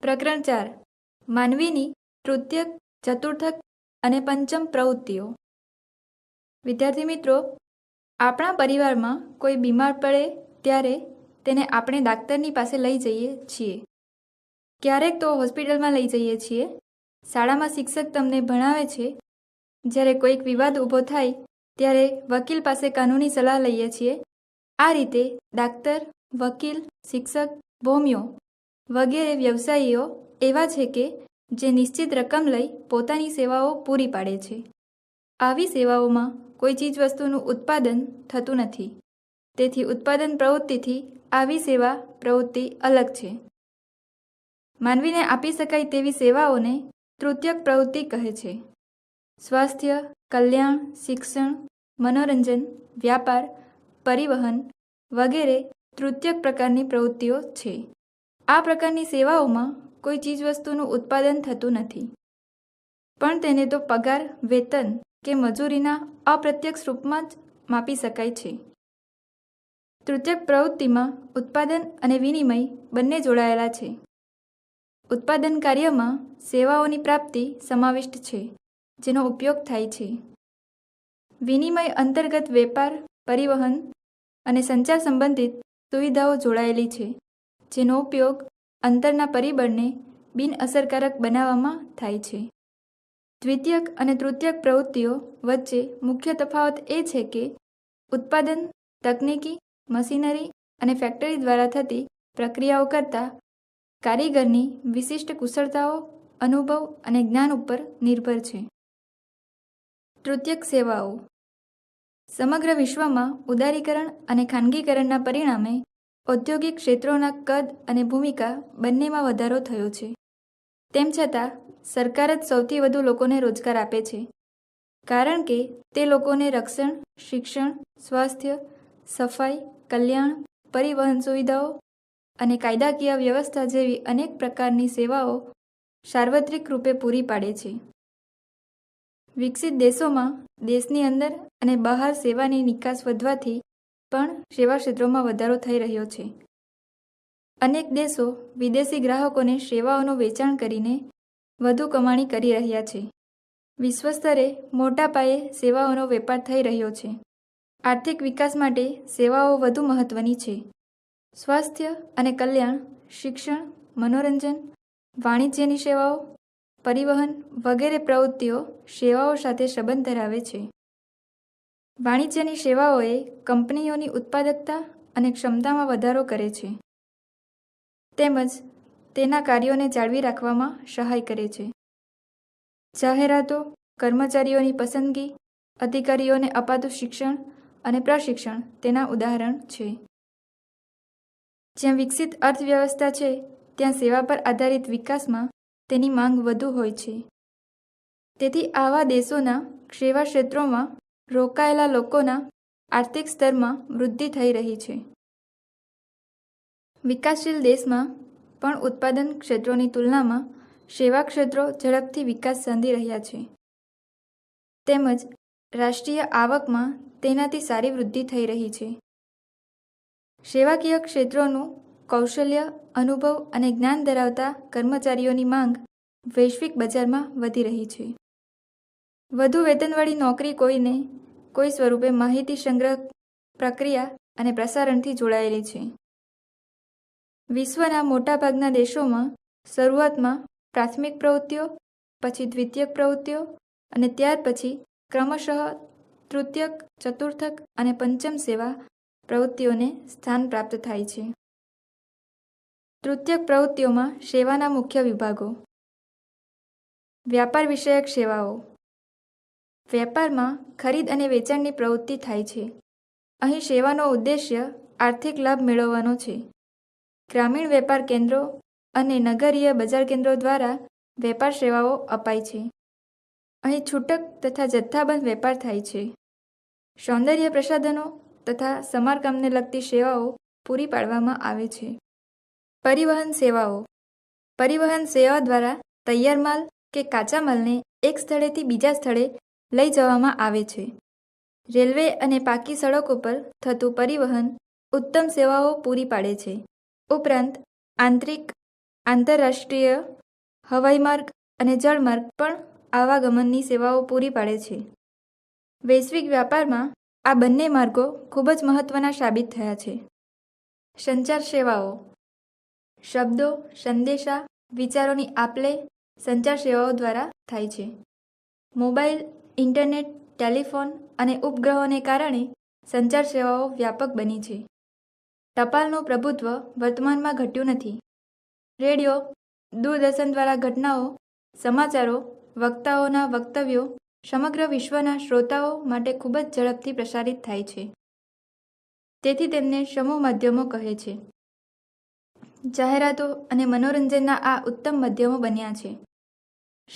પ્રકરણ 4 માનવીની તૃતીયક, ચતુર્થક અને પંચમ પ્રવૃત્તિઓ. વિદ્યાર્થી મિત્રો, આપણા પરિવારમાં કોઈ બીમાર પડે ત્યારે તેને આપણે ડાક્ટરની પાસે લઈ જઈએ છીએ. ક્યારેક તો હોસ્પિટલમાં લઈ જઈએ છીએ. શાળામાં શિક્ષક તમને ભણાવે છે. જ્યારે કોઈક વિવાદ ઊભો થાય ત્યારે વકીલ પાસે કાનૂની સલાહ લઈએ છીએ. આ રીતે ડાક્ટર, વકીલ, શિક્ષક, ભોમિયો વગેરે વ્યવસાયીઓ એવા છે કે જે નિશ્ચિત રકમ લઈ પોતાની સેવાઓ પૂરી પાડે છે. આવી સેવાઓમાં કોઈ ચીજવસ્તુનું ઉત્પાદન થતું નથી. તેથી ઉત્પાદન પ્રવૃત્તિથી આવી સેવા પ્રવૃત્તિ અલગ છે. માનવીને આપી શકાય તેવી સેવાઓને તૃતીયક પ્રવૃત્તિ કહે છે. સ્વાસ્થ્ય, કલ્યાણ, શિક્ષણ, મનોરંજન, વ્યાપાર, પરિવહન વગેરે તૃતીયક પ્રકારની પ્રવૃત્તિઓ છે. આ પ્રકારની સેવાઓમાં કોઈ ચીજવસ્તુનું ઉત્પાદન થતું નથી, પણ તેને તો પગાર, વેતન કે મજૂરીના અપ્રત્યક્ષ રૂપમાં જ માપી શકાય છે. તૃતીયક પ્રવૃત્તિમાં ઉત્પાદન અને વિનિમય બંને જોડાયેલા છે. ઉત્પાદન કાર્યમાં સેવાઓની પ્રાપ્તિ સમાવિષ્ટ છે, જેનો ઉપયોગ થાય છે. વિનિમય અંતર્ગત વેપાર, પરિવહન અને સંચાર સંબંધિત સુવિધાઓ જોડાયેલી છે, જેનો ઉપયોગ અંતરના પરિબળને બિનઅસરકારક બનાવવામાં થાય છે. દ્વિતીયક અને તૃતીયક પ્રવૃત્તિઓ વચ્ચે મુખ્ય તફાવત એ છે કે ઉત્પાદન તકનીકી, મશીનરી અને ફેક્ટરી દ્વારા થતી પ્રક્રિયાઓ કરતાં કારીગરની વિશિષ્ટ કુશળતાઓ, અનુભવ અને જ્ઞાન ઉપર નિર્ભર છે. તૃતીયક સેવાઓ. સમગ્ર વિશ્વમાં ઉદારીકરણ અને ખાનગીકરણના પરિણામે ઔદ્યોગિક ક્ષેત્રોના કદ અને ભૂમિકા બંનેમાં વધારો થયો છે. તેમ છતાં સરકાર જ સૌથી વધુ લોકોને રોજગાર આપે છે, કારણ કે તે લોકોને રક્ષણ, શિક્ષણ, સ્વાસ્થ્ય, સફાઈ, કલ્યાણ, પરિવહન સુવિધાઓ અને કાયદાકીય વ્યવસ્થા જેવી અનેક પ્રકારની સેવાઓ સાર્વત્રિક રૂપે પૂરી પાડે છે. વિકસિત દેશોમાં દેશની અંદર અને બહાર સેવાની નિકાસ વધવાથી પણ સેવા ક્ષેત્રોમાં વધારો થઈ રહ્યો છે. અનેક દેશો વિદેશી ગ્રાહકોને સેવાઓનું વેચાણ કરીને વધુ કમાણી કરી રહ્યા છે. વિશ્વ સ્તરે મોટા પાયે સેવાઓનો વેપાર થઈ રહ્યો છે. આર્થિક વિકાસ માટે સેવાઓ વધુ મહત્વની છે. સ્વાસ્થ્ય અને કલ્યાણ, શિક્ષણ, મનોરંજન, વાણિજ્યની સેવાઓ, પરિવહન વગેરે પ્રવૃત્તિઓ સેવાઓ સાથે સંબંધ ધરાવે છે. વાણિજ્યની સેવાઓએ કંપનીઓની ઉત્પાદકતા અને ક્ષમતામાં વધારો કરે છે, તેમજ તેના કાર્યોને જાળવી રાખવામાં સહાય કરે છે. જાહેરાતો, કર્મચારીઓની પસંદગી, અધિકારીઓને અપાતું શિક્ષણ અને પ્રશિક્ષણ તેના ઉદાહરણ છે. જ્યાં વિકસિત અર્થવ્યવસ્થા છે, ત્યાં સેવા પર આધારિત વિકાસમાં તેની માંગ વધુ હોય છે. તેથી આવા દેશોના સેવા ક્ષેત્રોમાં રોકાયેલા લોકોના આર્થિક સ્તરમાં વૃદ્ધિ થઈ રહી છે. વિકાસશીલ દેશમાં પણ ઉત્પાદન ક્ષેત્રોની તુલનામાં સેવા ક્ષેત્રો ઝડપથી વિકાસ સાધી રહ્યા છે, તેમજ રાષ્ટ્રીય આવકમાં તેનાથી સારી વૃદ્ધિ થઈ રહી છે. સેવાકીય ક્ષેત્રોનું કૌશલ્ય, અનુભવ અને જ્ઞાન ધરાવતા કર્મચારીઓની માંગ વૈશ્વિક બજારમાં વધી રહી છે. વધુ વેતનવાળી નોકરી કોઈને કોઈ સ્વરૂપે માહિતી સંગ્રહ, પ્રક્રિયા અને પ્રસારણથી જોડાયેલી છે. વિશ્વના મોટાભાગના દેશોમાં શરૂઆતમાં પ્રાથમિક પ્રવૃત્તિઓ, પછી દ્વિતીયક પ્રવૃત્તિઓ અને ત્યાર પછી ક્રમશઃ તૃતીયક, ચતુર્થક અને પંચમ સેવા પ્રવૃત્તિઓને સ્થાન પ્રાપ્ત થાય છે. તૃતીયક પ્રવૃત્તિઓમાં સેવાના મુખ્ય વિભાગો. વ્યાપાર વિષયક સેવાઓ. વેપારમાં ખરીદ અને વેચાણની પ્રવૃત્તિ થાય છે. અહીં સેવાનો ઉદ્દેશ્ય આર્થિક લાભ મેળવવાનો છે. ગ્રામીણ વેપાર કેન્દ્રો અને નગરીય બજાર કેન્દ્રો દ્વારા વેપાર સેવાઓ અપાય છે. અહીં છૂટક તથા જથ્થાબંધ વેપાર થાય છે. સૌંદર્ય પ્રસાધનો તથા સમારકામને લગતી સેવાઓ પૂરી પાડવામાં આવે છે. પરિવહન સેવાઓ. પરિવહન સેવા દ્વારા તૈયાર માલ કે કાચા માલને એક સ્થળેથી બીજા સ્થળે લઈ જવામાં આવે છે. રેલવે અને પાકી સડકો પર થતું પરિવહન ઉત્તમ સેવાઓ પૂરી પાડે છે. ઉપરાંત આંતરિક, આંતરરાષ્ટ્રીય હવાઈ માર્ગ અને જળમાર્ગ પણ આવાગમનની સેવાઓ પૂરી પાડે છે. વૈશ્વિક વ્યાપારમાં આ બંને માર્ગો ખૂબ જ મહત્વના સાબિત થયા છે. સંચાર સેવાઓ. શબ્દો, સંદેશા, વિચારોની આપ-લે સંચાર સેવાઓ દ્વારા થાય છે. મોબાઈલ, ઇન્ટરનેટ, ટેલિફોન અને ઉપગ્રહોને કારણે સંચાર સેવાઓ વ્યાપક બની છે. ટપાલનું પ્રભુત્વ વર્તમાનમાં ઘટ્યું નથી. રેડિયો, દૂરદર્શન દ્વારા ઘટનાઓ, સમાચારો, વક્તાઓના વક્તવ્યો સમગ્ર વિશ્વના શ્રોતાઓ માટે ખૂબ જ ઝડપથી પ્રસારિત થાય છે. તેથી તેમને સમૂહ માધ્યમો કહે છે. જાહેરાતો અને મનોરંજનના આ ઉત્તમ માધ્યમો બન્યા છે.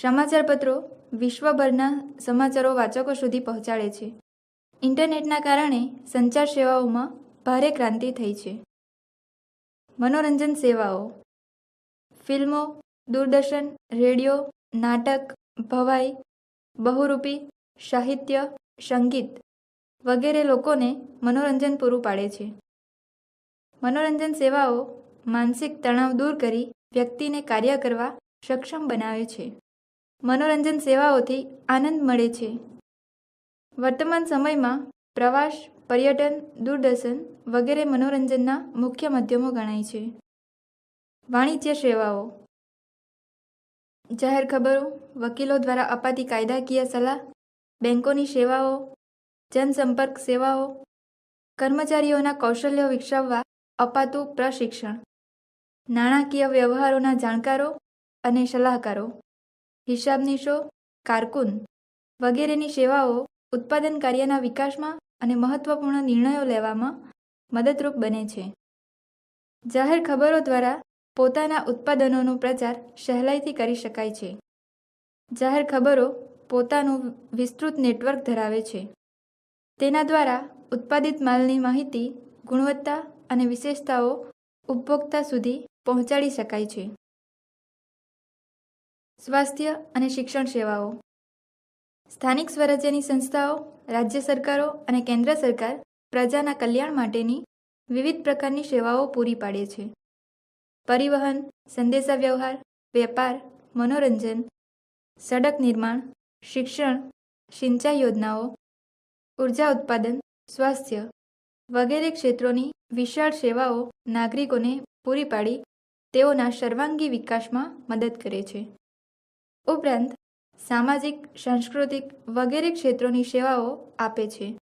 સમાચારપત્રો વિશ્વભરના સમાચારો વાચકો સુધી પહોંચાડે છે. ઇન્ટરનેટના કારણે સંચાર સેવાઓમાં ભારે ક્રાંતિ થઈ છે. મનોરંજન સેવાઓ. ફિલ્મો, દૂરદર્શન, રેડિયો, નાટક, ભવાઈ, બહુરૂપી, સાહિત્ય, સંગીત વગેરે લોકોને મનોરંજન પૂરું પાડે છે. મનોરંજન સેવાઓ માનસિક તણાવ દૂર કરી વ્યક્તિને કાર્ય કરવા સક્ષમ બનાવે છે. મનોરંજન સેવાઓથી આનંદ મળે છે. વર્તમાન સમયમાં પ્રવાસ, પર્યટન, દૂરદર્શન વગેરે મનોરંજનના મુખ્ય માધ્યમો ગણાય છે. વાણિજ્ય સેવાઓ. જાહેર ખબરો, વકીલો દ્વારા અપાતી કાયદાકીય સલાહ, બેંકોની સેવાઓ, જનસંપર્ક સેવાઓ, કર્મચારીઓના કૌશલ્યો વિકસાવવા અપાતું પ્રશિક્ષણ, નાણાકીય વ્યવહારોના જાણકારો અને સલાહકારો, હિસાબનીશો, કારકુન વગેરેની સેવાઓ ઉત્પાદન કાર્યના વિકાસમાં અને મહત્વપૂર્ણ નિર્ણયો લેવામાં મદદરૂપ બને છે. જાહેર ખબરો દ્વારા પોતાના ઉત્પાદનોનો પ્રચાર સહેલાઈથી કરી શકાય છે. જાહેર ખબરો પોતાનું વિસ્તૃત નેટવર્ક ધરાવે છે. તેના દ્વારા ઉત્પાદિત માલની માહિતી, ગુણવત્તા અને વિશેષતાઓ ઉપભોક્તા સુધી પહોંચાડી શકાય છે. સ્વાસ્થ્ય અને શિક્ષણ સેવાઓ. સ્થાનિક સ્વરાજ્યની સંસ્થાઓ, રાજ્ય સરકારો અને કેન્દ્ર સરકાર પ્રજાના કલ્યાણ માટેની વિવિધ પ્રકારની સેવાઓ પૂરી પાડે છે. પરિવહન, સંદેશાવ્યવહાર, વેપાર, મનોરંજન, સડક નિર્માણ, શિક્ષણ, સિંચાઈ યોજનાઓ, ઉર્જા ઉત્પાદન, સ્વાસ્થ્ય વગેરે ક્ષેત્રોની વિશાળ સેવાઓ નાગરિકોને પૂરી પાડી તેઓના સર્વાંગી વિકાસમાં મદદ કરે છે. ઉપરાંત સામાજિક, સાંસ્કૃતિક વગેરે ક્ષેત્રોની સેવાઓ આપે છે.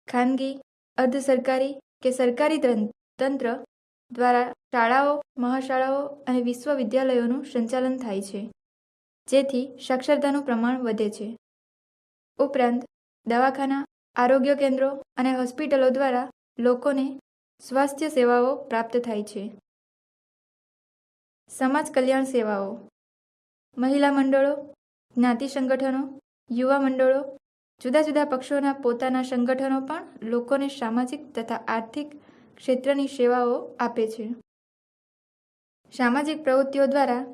ખાનગી, અર્ધ સરકારી કે સરકારી તંત્ર દ્વારા શાળાઓ, મહાશાળાઓ અને વિશ્વવિદ્યાલયોનું સંચાલન થાય છે, જેથી સાક્ષરતાનું પ્રમાણ વધે છે. ઉપરાંત દવાખાના, આરોગ્ય કેન્દ્રો અને હોસ્પિટલો દ્વારા લોકોને સ્વાસ્થ્ય સેવાઓ પ્રાપ્ત થાય છે. સમાજ કલ્યાણ સેવાઓ. મહિલા મંડળો, જ્ઞાતિ સંગઠનો, યુવા મંડળો, જુદા જુદા પક્ષોના પોતાના સંગઠનો પણ લોકોને સામાજિક તથા આર્થિક ક્ષેત્રની સેવાઓ આપે છે. સામાજિક પ્રવૃત્તિઓ દ્વારા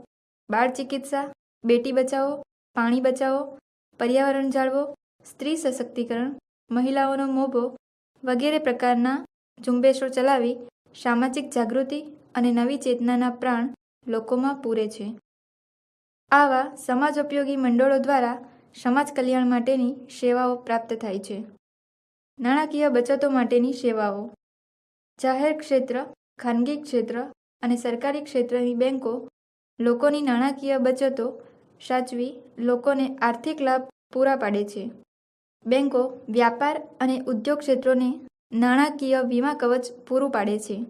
બાળ ચિકિત્સા, બેટી બચાવો, પાણી બચાવો, પર્યાવરણ જાળવો, સ્ત્રી સશક્તિકરણ, મહિલાઓનો મોભો વગેરે પ્રકારના ઝુંબેશો ચલાવી સામાજિક જાગૃતિ અને નવી ચેતનાના પ્રાણ લોકોમાં પૂરે છે. આવા સમાજોપયોગી મંડળો દ્વારા સમાજ કલ્યાણ માટેની સેવાઓ પ્રાપ્ત થાય છે. નાણાકીય બચતો માટેની સેવાઓ. જાહેર ક્ષેત્ર, ખાનગી ક્ષેત્ર અને સરકારી ક્ષેત્રની બેંકો લોકોની નાણાકીય બચતો સાચવી લોકોને આર્થિક લાભ પૂરા પાડે છે. બેંકો વ્યાપાર અને ઉદ્યોગ ક્ષેત્રોને નાણાકીય વીમા કવચ પૂરું પાડે છે.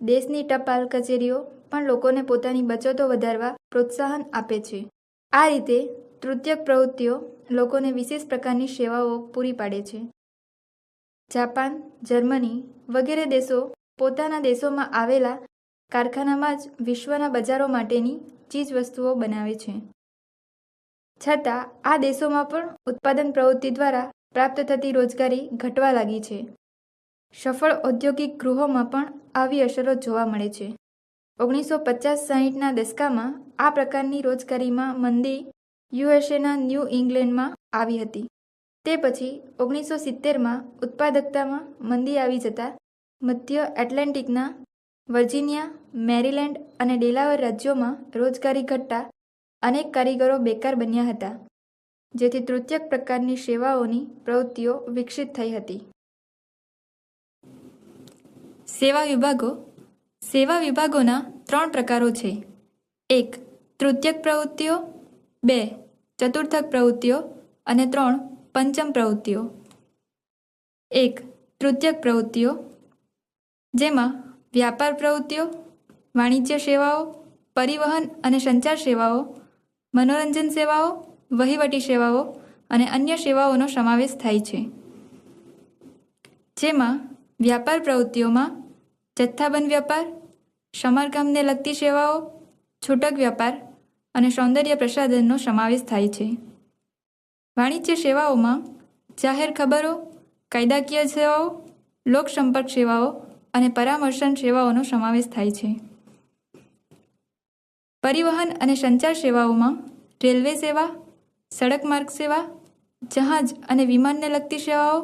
દેશની ટપાલ કચેરીઓ પણ લોકોને પોતાની બચતો વધારવા પ્રોત્સાહન આપે છે. આ રીતે તૃતીયક પ્રવૃત્તિઓ લોકોને વિશેષ પ્રકારની સેવાઓ પૂરી પાડે છે. જાપાન, જર્મની વગેરે દેશો પોતાના દેશોમાં આવેલા કારખાનામાં જ વિશ્વના બજારો માટેની ચીજવસ્તુઓ બનાવે છે. છતાં આ દેશોમાં પણ ઉત્પાદન પ્રવૃત્તિ દ્વારા પ્રાપ્ત થતી રોજગારી ઘટવા લાગી છે. સફળ ઔદ્યોગિક ગૃહોમાં પણ આવી અસરો જોવા મળે છે. 1950-60ના દશકામાં આ પ્રકારની રોજગારીમાં મંદી યુએસએના ન્યૂ ઇંગ્લેન્ડમાં આવી હતી. તે પછી 1970માં ઉત્પાદકતામાં મંદી આવી જતા મધ્ય એટલાન્ટિકના વર્જિનિયા, મેરીલેન્ડ અને ડેલાવેર રાજ્યોમાં રોજગારી ઘટતા અનેક કારીગરો બેકાર બન્યા હતા, જેથી તૃતીયક પ્રકારની સેવાઓની પ્રવૃત્તિઓ વિકસિત થઈ હતી. સેવા વિભાગો. સેવા વિભાગોના 3 પ્રકારો છે. 1. તૃતીયક પ્રવૃત્તિઓ, 2. ચતુર્થક પ્રવૃત્તિઓ અને 3. પંચમ પ્રવૃત્તિઓ. 1. તૃતીયક પ્રવૃત્તિઓ, જેમાં વ્યાપાર પ્રવૃત્તિઓ, વાણિજ્ય સેવાઓ, પરિવહન અને સંચાર સેવાઓ, મનોરંજન સેવાઓ, વહીવટી સેવાઓ અને અન્ય સેવાઓનો સમાવેશ થાય છે. જેમાં વ્યાપાર પ્રવૃત્તિઓમાં જથ્થાબંધ વ્યાપાર, સમારકામને લગતી સેવાઓ, છૂટક વ્યાપાર અને સૌંદર્ય પ્રસાધનનો સમાવેશ થાય છે. વાણિજ્ય સેવાઓમાં જાહેર ખબરો, કાયદાકીય સેવાઓ, લોકસંપર્ક સેવાઓ અને પરામર્શન સેવાઓનો સમાવેશ થાય છે. પરિવહન અને સંચાર સેવાઓમાં રેલવે સેવા, સડક માર્ગ સેવા, જહાજ અને વિમાનને લગતી સેવાઓ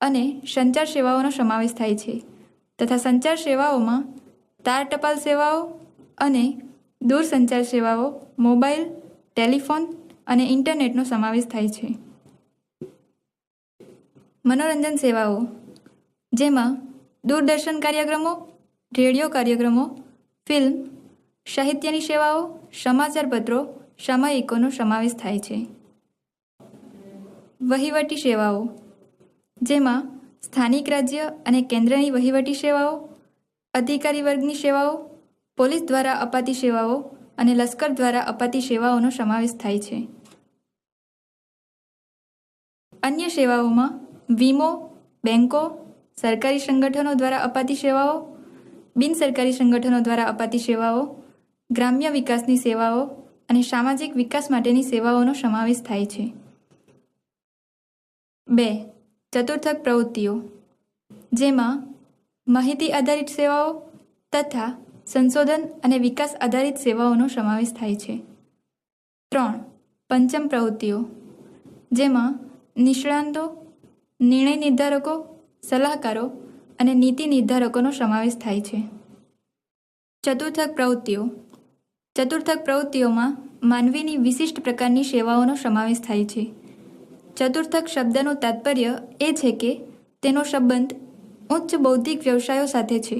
અને સંચાર સેવાઓનો સમાવેશ થાય છે તથા સંચાર સેવાઓમાં તાર ટપાલ સેવાઓ અને દૂરસંચાર સેવાઓ, મોબાઈલ, ટેલિફોન અને ઇન્ટરનેટનો સમાવેશ થાય છે. મનોરંજન સેવાઓ, જેમાં દૂરદર્શન કાર્યક્રમો, રેડિયો કાર્યક્રમો, ફિલ્મ, સાહિત્યની સેવાઓ, સમાચારપત્રો, સામયિકોનો સમાવેશ થાય છે. વહીવટી સેવાઓ, જેમાં સ્થાનિક રાજ્ય અને કેન્દ્રની વહીવટી સેવાઓ, અધિકારી વર્ગની સેવાઓ, પોલીસ દ્વારા અપાતી સેવાઓ અને લશ્કર દ્વારા અપાતી સેવાઓનો સમાવેશ થાય છે. અન્ય સેવાઓમાં વીમો, બેંકો, સરકારી સંગઠનો દ્વારા અપાતી સેવાઓ, બિનસરકારી સંગઠનો દ્વારા અપાતી સેવાઓ, ગ્રામ્ય વિકાસની સેવાઓ અને સામાજિક વિકાસ માટેની સેવાઓનો સમાવેશ થાય છે. 2. ચતુર્થક પ્રવૃત્તિઓ, જેમાં માહિતી આધારિત સેવાઓ તથા સંશોધન અને વિકાસ આધારિત સેવાઓનો સમાવેશ થાય છે. 3. પંચમ પ્રવૃત્તિઓ, જેમાં નિષ્ણાતો, નિર્ણય નિર્ધારકો, સલાહકારો અને નીતિ નિર્ધારકોનો સમાવેશ થાય છે. ચતુર્થક પ્રવૃત્તિઓ. ચતુર્થક પ્રવૃત્તિઓમાં માનવીની વિશિષ્ટ પ્રકારની સેવાઓનો સમાવેશ થાય છે. ચતુર્થક શબ્દનું તાત્પર્ય એ છે કે તેનો સંબંધ ઉચ્ચ બૌદ્ધિક વ્યવસાયો સાથે છે,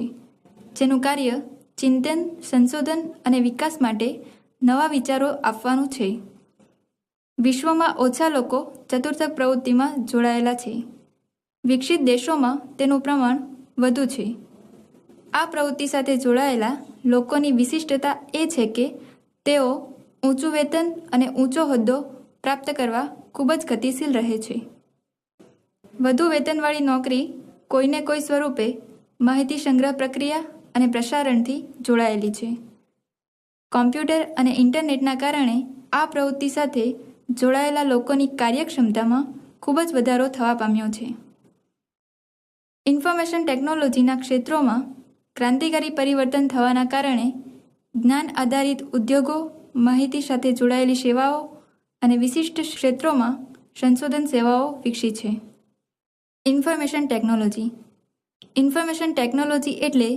જેનું કાર્ય ચિંતન, સંશોધન અને વિકાસ માટે નવા વિચારો આપવાનું છે. વિશ્વમાં ઓછા લોકો ચતુર્થક પ્રવૃત્તિમાં જોડાયેલા છે. વિકસિત દેશોમાં તેનું પ્રમાણ વધુ છે. આ પ્રવૃત્તિ સાથે જોડાયેલા લોકોની વિશિષ્ટતા એ છે કે તેઓ ઊંચું વેતન અને ઊંચો હોદ્દો પ્રાપ્ત કરવા ખૂબ જ ગતિશીલ રહે છે. વધુ વેતનવાળી નોકરી કોઈને કોઈ સ્વરૂપે માહિતી સંગ્રહ પ્રક્રિયા અને પ્રસારણથી જોડાયેલી છે. કોમ્પ્યુટર અને ઇન્ટરનેટના કારણે આ પ્રવૃત્તિ સાથે જોડાયેલા લોકોની કાર્યક્ષમતામાં ખૂબ જ વધારો થવા પામ્યો છે. ઇન્ફોર્મેશન ટેકનોલોજીના ક્ષેત્રોમાં ક્રાંતિકારી પરિવર્તન થવાના કારણે જ્ઞાન આધારિત ઉદ્યોગો, માહિતી સાથે જોડાયેલી સેવાઓ અને વિશિષ્ટ ક્ષેત્રોમાં સંશોધન સેવાઓ વિકસી છે. Information technology. ઇન્ફોર્મેશન ટેકનોલોજી એટલે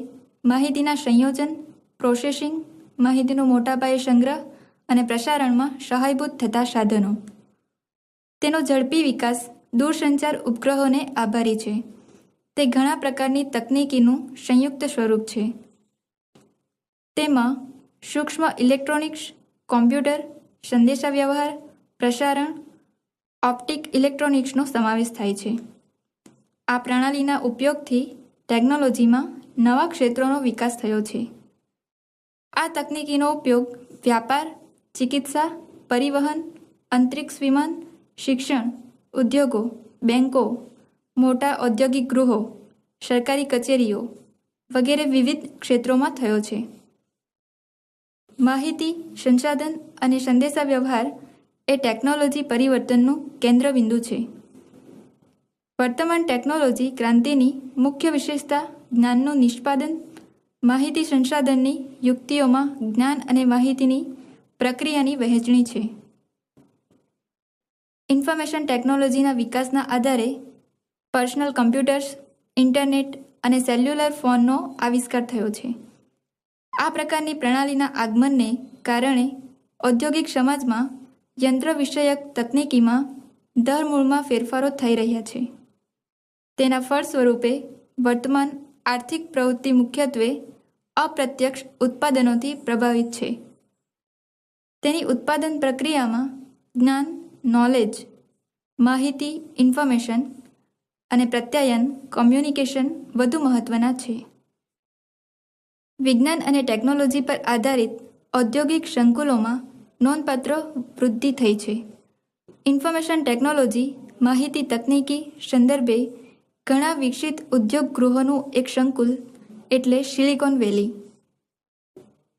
માહિતીના સંયોજન, પ્રોસેસિંગ, માહિતીનો મોટા પાયે સંગ્રહ અને પ્રસારણમાં સહાયભૂત થતા સાધનો. તેનો ઝડપી વિકાસ દૂરસંચાર ઉપગ્રહોને આભારી છે. તે ઘણા પ્રકારની તકનીકીનું સંયુક્ત સ્વરૂપ છે. તેમાં સૂક્ષ્મ ઇલેક્ટ્રોનિક્સ, કોમ્પ્યુટર, સંદેશાવ્યવહાર, પ્રસારણ, ઓપ્ટિક ઇલેક્ટ્રોનિક્સનો સમાવેશ થાય છે. આ પ્રણાલીના ઉપયોગથી ટેકનોલોજીમાં નવા ક્ષેત્રોનો વિકાસ થયો છે. આ તકનીકીનો ઉપયોગ વ્યાપાર, ચિકિત્સા, પરિવહન, અંતરિક્ષ વિમાન, શિક્ષણ, ઉદ્યોગો, બેંકો, મોટા ઔદ્યોગિક ગૃહો, સરકારી કચેરીઓ વગેરે વિવિધ ક્ષેત્રોમાં થયો છે. માહિતી, સંસાધન અને સંદેશાવ્યવહાર એ ટેકનોલોજી પરિવર્તનનું કેન્દ્રબિંદુ છે. વર્તમાન ટેકનોલોજી ક્રાંતિની મુખ્ય વિશેષતા જ્ઞાનનું નિષ્પાદન, માહિતી સંસાધનની યુક્તિઓમાં જ્ઞાન અને માહિતીની પ્રક્રિયાની વહેંચણી છે. ઇન્ફોર્મેશન ટેકનોલોજીના વિકાસના આધારે પર્સનલ કમ્પ્યુટર્સ, ઇન્ટરનેટ અને સેલ્યુલર ફોનનો આવિષ્કાર થયો છે. આ પ્રકારની પ્રણાલીના આગમનને કારણે ઔદ્યોગિક સમાજમાં યંત્ર વિષયક તકનીકીમાં ધરમૂળમાં ફેરફારો થઈ રહ્યા છે. તેના ફળ સ્વરૂપે વર્તમાન આર્થિક પ્રવૃત્તિ મુખ્યત્વે અપ્રત્યક્ષ ઉત્પાદનોથી પ્રભાવિત છે. તેની ઉત્પાદન પ્રક્રિયામાં જ્ઞાન, નોલેજ, માહિતી, ઇન્ફોર્મેશન અને પ્રત્યાયન, કોમ્યુનિકેશન વધુ મહત્વના છે. વિજ્ઞાન અને ટેકનોલોજી પર આધારિત ઔદ્યોગિક સંકુલોમાં નોંધપાત્ર વૃદ્ધિ થઈ છે. ઇન્ફોર્મેશન ટેકનોલોજી માહિતી તકનીકી સંદર્ભે ઘણા વિકસિત ઉદ્યોગ ગૃહોનું એક સંકુલ એટલે સિલિકોન વેલી.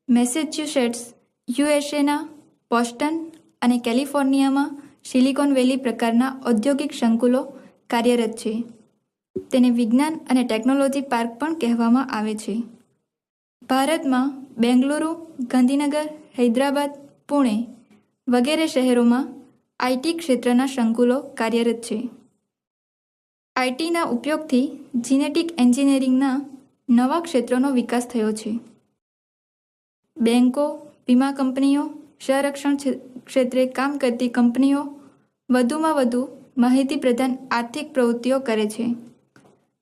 મેસેચ્યુસેટ્સ, યુએસએના બોસ્ટન અને કેલિફોર્નિયામાં સિલિકોન વેલી પ્રકારના ઔદ્યોગિક સંકુલો કાર્યરત છે. તેને વિજ્ઞાન અને ટેકનોલોજી પાર્ક પણ કહેવામાં આવે છે. ભારતમાં બેંગલુરુ, ગાંધીનગર, હૈદરાબાદ, પુણે વગેરે શહેરોમાં આઈટી ક્ષેત્રના સંકુલો કાર્યરત છે. આઈટીના ઉપયોગથી જીનેટિક એન્જિનિયરિંગના નવા ક્ષેત્રોનો વિકાસ થયો છે. બેન્કો, વીમા કંપનીઓ, સંરક્ષણ ક્ષેત્રે કામ કરતી કંપનીઓ વધુમાં વધુ માહિતી પ્રધાન આર્થિક પ્રવૃત્તિઓ કરે છે.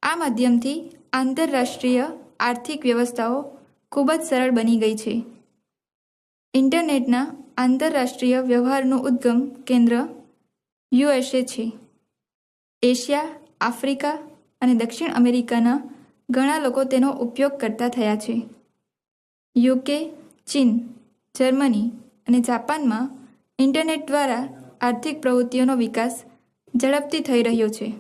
આ માધ્યમથી આંતરરાષ્ટ્રીય આર્થિક વ્યવસ્થાઓ ખૂબ જ સરળ બની ગઈ છે. ઇન્ટરનેટના આંતરરાષ્ટ્રીય વ્યવહારનું ઉદ્ગમ કેન્દ્ર યુએસએ છે. એશિયા, આફ્રિકા અને દક્ષિણ અમેરિકાના ઘણા લોકો તેનો ઉપયોગ કરતા થયા છે. યુકે, ચીન, જર્મની અને જાપાનમાં ઇન્ટરનેટ દ્વારા આર્થિક પ્રવૃત્તિઓનો વિકાસ ઝડપથી થઈ રહ્યો છે.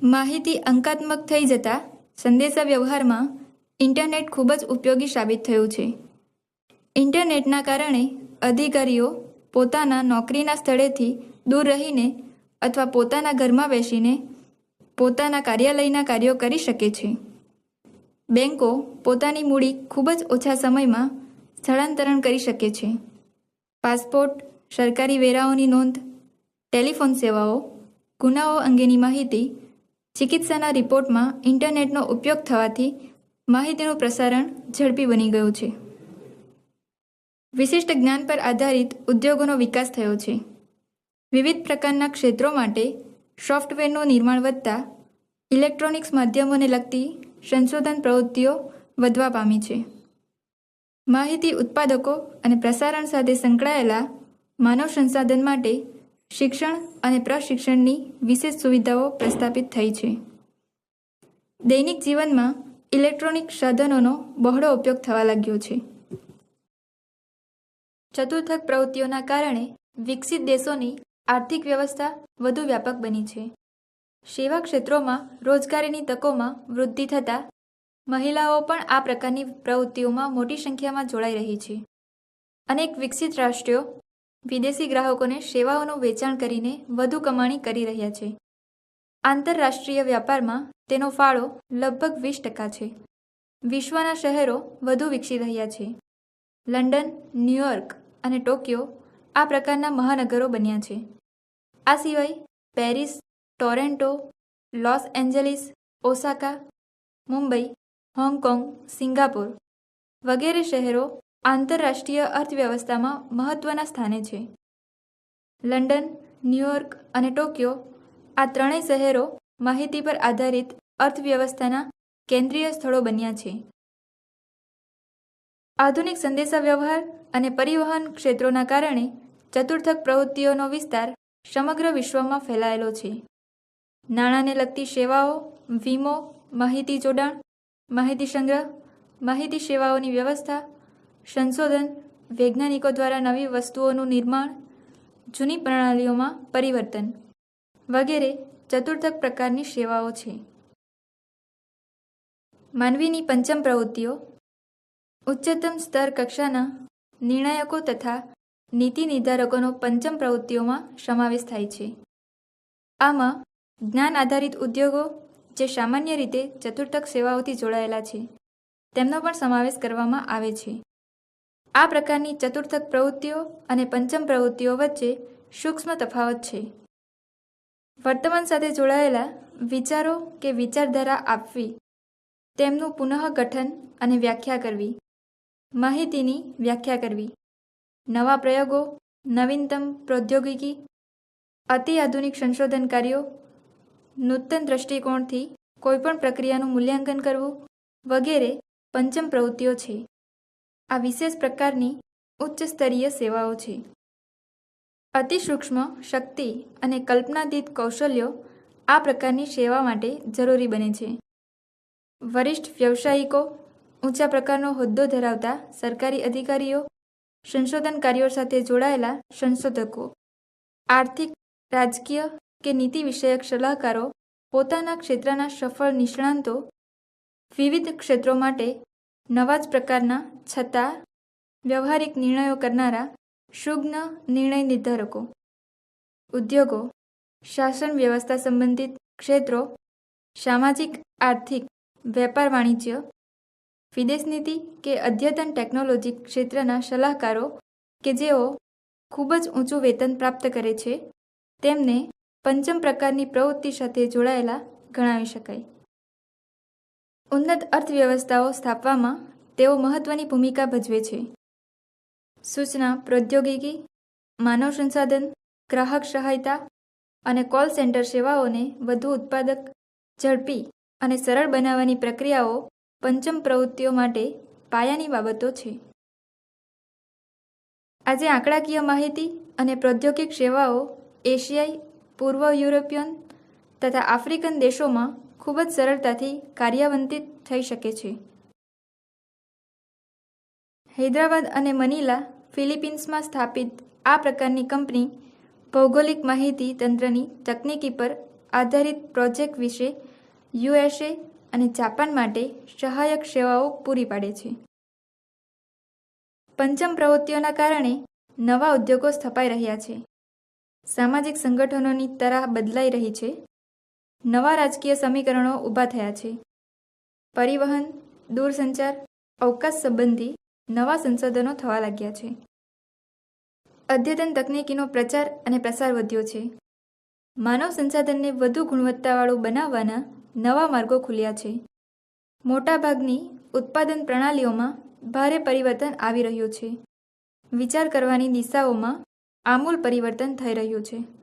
માહિતી અંકાત્મક થઈ જતા સંદેશાવ્યવહારમાં ઇન્ટરનેટ ખૂબ જ ઉપયોગી સાબિત થયું છે. ઇન્ટરનેટના કારણે અધિકારીઓ પોતાના નોકરીના સ્થળેથી દૂર રહીને અથવા પોતાના ઘરમાં બેસીને પોતાના કાર્યાલયના કાર્યો કરી શકે છે. બેન્કો પોતાની મૂડી ખૂબ જ ઓછા સમયમાં સ્થળાંતરણ કરી શકે છે. પાસપોર્ટ, સરકારી વેરાઓની નોંધ, ટેલિફોન સેવાઓ, ગુનાઓ અંગેની માહિતી, ચિકિત્સાના રિપોર્ટમાં ઇન્ટરનેટનો ઉપયોગ થવાથી માહિતીનું પ્રસારણ ઝડપી બની ગયું છે. વિશિષ્ટ જ્ઞાન પર આધારિત ઉદ્યોગોનો વિકાસ થયો છે. વિવિધ પ્રકારના ક્ષેત્રો માટે સોફ્ટવેરનું નિર્માણ વધતા ઇલેક્ટ્રોનિક્સ માધ્યમોને લગતી સંશોધન પ્રવૃત્તિઓ વધવા પામી છે. માહિતી ઉત્પાદકો અને પ્રસારણ સાથે સંકળાયેલા માનવ સંસાધન માટે શિક્ષણ અને પ્રશિક્ષણની વિશેષ સુવિધાઓ પ્રસ્થાપિત થઈ છે. દૈનિક જીવનમાં ઇલેક્ટ્રોનિક સાધનોનો બહોળો ઉપયોગ થવા લાગ્યો છે. ચતુર્થક પ્રવૃત્તિઓના કારણે વિકસિત દેશોની આર્થિક વ્યવસ્થા વધુ વ્યાપક બની છે. સેવા ક્ષેત્રોમાં રોજગારીની તકોમાં વૃદ્ધિ થતાં મહિલાઓ પણ આ પ્રકારની પ્રવૃત્તિઓમાં મોટી સંખ્યામાં જોડાઈ રહી છે. અનેક વિકસિત રાષ્ટ્રો વિદેશી ગ્રાહકોને સેવાઓનું વેચાણ કરીને વધુ કમાણી કરી રહ્યા છે. આંતરરાષ્ટ્રીય વ્યાપારમાં તેનો ફાળો લગભગ 20% છે. વિશ્વના શહેરો વધુ વિકસી રહ્યા છે. લંડન, ન્યૂયોર્ક અને ટોક્યો આ પ્રકારના મહાનગરો બન્યા છે. આ સિવાય Paris, Toronto, Los Angeles, Osaka, Mumbai, Hong Kong, Singapore વગેરે શહેરો આંતરરાષ્ટ્રીય અર્થવ્યવસ્થામાં મહત્વના સ્થાને છે. લંડન, ન્યૂયોર્ક અને ટોક્યો આ ત્રણેય શહેરો માહિતી પર આધારિત અર્થવ્યવસ્થાના કેન્દ્રીય સ્થળો બન્યા છે. આધુનિક સંદેશાવ્યવહાર અને પરિવહન ક્ષેત્રોના કારણે ચતુર્થક પ્રવૃત્તિઓનો વિસ્તાર સમગ્ર વિશ્વમાં ફેલાયેલો છે. નાણાંને લગતી સેવાઓ, વીમો, માહિતી જોડાણ, માહિતી સંગ્રહ, માહિતી સેવાઓની વ્યવસ્થા, સંશોધન, વૈજ્ઞાનિકો દ્વારા નવી વસ્તુઓનું નિર્માણ, જૂની પ્રણાલીઓમાં પરિવર્તન વગેરે ચતુર્થક પ્રકારની સેવાઓ છે. માનવીની પંચમ પ્રવૃત્તિઓ ઉચ્ચતમ સ્તર કક્ષાના નિર્ણાયકો તથા નીતિ નિર્ધારકોનો પંચમ પ્રવૃત્તિઓમાં સમાવેશ થાય છે. આમાં જ્ઞાન આધારિત ઉદ્યોગો જે સામાન્ય રીતે ચતુર્થક સેવાઓથી જોડાયેલા છે તેમનો પણ સમાવેશ કરવામાં આવે છે. આ પ્રકારની ચતુર્થક પ્રવૃત્તિઓ અને પંચમ પ્રવૃત્તિઓ વચ્ચે સૂક્ષ્મ તફાવત છે. વર્તમાન સાથે જોડાયેલા વિચારો કે વિચારધારા આપવી, તેમનું પુનઃગઠન અને વ્યાખ્યા કરવી, માહિતીની વ્યાખ્યા કરવી, નવા પ્રયોગો, નવીનતમ પ્રૌદ્યોગિકી, અતિ આધુનિક સંશોધન કાર્યો, નૂતન દ્રષ્ટિકોણથી કોઈપણ પ્રક્રિયાનું મૂલ્યાંકન કરવું વગેરે પંચમ પ્રવૃત્તિઓ છે. આ વિશેષ પ્રકારની ઉચ્ચ સ્તરીય સેવાઓ છે. અતિ સૂક્ષ્મ શક્તિ અને કલ્પનાતીત કૌશલ્યો આ પ્રકારની સેવા માટે જરૂરી બને છે. વરિષ્ઠ વ્યવસાયિકો, ઊંચા પ્રકારનો હોદ્દો ધરાવતા સરકારી અધિકારીઓ, સંશોધન કાર્યો સાથે જોડાયેલા સંશોધકો, આર્થિક, રાજકીય કે નીતિ વિષયક સલાહકારો, પોતાના ક્ષેત્રના સફળ નિષ્ણાંતો, વિવિધ ક્ષેત્રો માટે નવા જ પ્રકારના છતાં વ્યવહારિક નિર્ણયો કરનારા સુજ્ઞ નિર્ણય નિર્ધારકો, ઉદ્યોગો, શાસન વ્યવસ્થા સંબંધિત ક્ષેત્રો, સામાજિક, આર્થિક, વેપાર વાણિજ્ય, વિદેશ નીતિ કે અદ્યતન ટેકનોલોજી ક્ષેત્રના સલાહકારો કે જેઓ ખૂબ જ ઊંચું વેતન પ્રાપ્ત કરે છે, તેમને પંચમ પ્રકારની પ્રવૃત્તિ સાથે જોડાયેલા ગણાવી શકાય. ઉન્નત અર્થવ્યવસ્થાઓ સ્થાપવામાં તેઓ મહત્વની ભૂમિકા ભજવે છે. સૂચના પ્રૌદ્યોગિકી, માનવ સંસાધન, ગ્રાહક સહાયતા અને કોલ સેન્ટર સેવાઓને વધુ ઉત્પાદક, ઝડપી અને સરળ બનાવવાની પ્રક્રિયાઓ પંચમ પ્રવૃત્તિઓ માટે પાયાની બાબતો છે. આજે આંકડાકીય માહિતી અને પ્રૌદ્યોગિક સેવાઓ એશિયાઈ, પૂર્વ યુરોપિયન તથા આફ્રિકન દેશોમાં ખૂબ જ સરળતાથી કાર્યાન્વિત થઈ શકે છે. હૈદરાબાદ અને મનીલા, ફિલિપિન્સમાં સ્થાપિત આ પ્રકારની કંપની ભૌગોલિક માહિતી તંત્રની તકનીકી પર આધારિત પ્રોજેક્ટ વિશે USA અને જાપાન માટે સહાયક સેવાઓ પૂરી પાડે છે. પંચમ પ્રવૃત્તિઓના કારણે નવા ઉદ્યોગો સ્થપાઈ રહ્યા છે. સામાજિક સંગઠનોની તરાહ બદલાઈ રહી છે. નવા રાજકીય સમીકરણો ઊભા થયા છે. પરિવહન, દૂરસંચાર, અવકાશ સંબંધી નવા સંશોધનો થવા લાગ્યા છે. અદ્યતન તકનીકીનો પ્રચાર અને પ્રસાર વધ્યો છે. માનવ સંસાધનને વધુ ગુણવત્તાવાળું બનાવવાના નવા માર્ગો ખુલ્યા છે. મોટાભાગની ઉત્પાદન પ્રણાલીઓમાં ભારે પરિવર્તન આવી રહ્યું છે. વિચાર કરવાની દિશાઓમાં આમૂલ પરિવર્તન થઈ રહ્યું છે.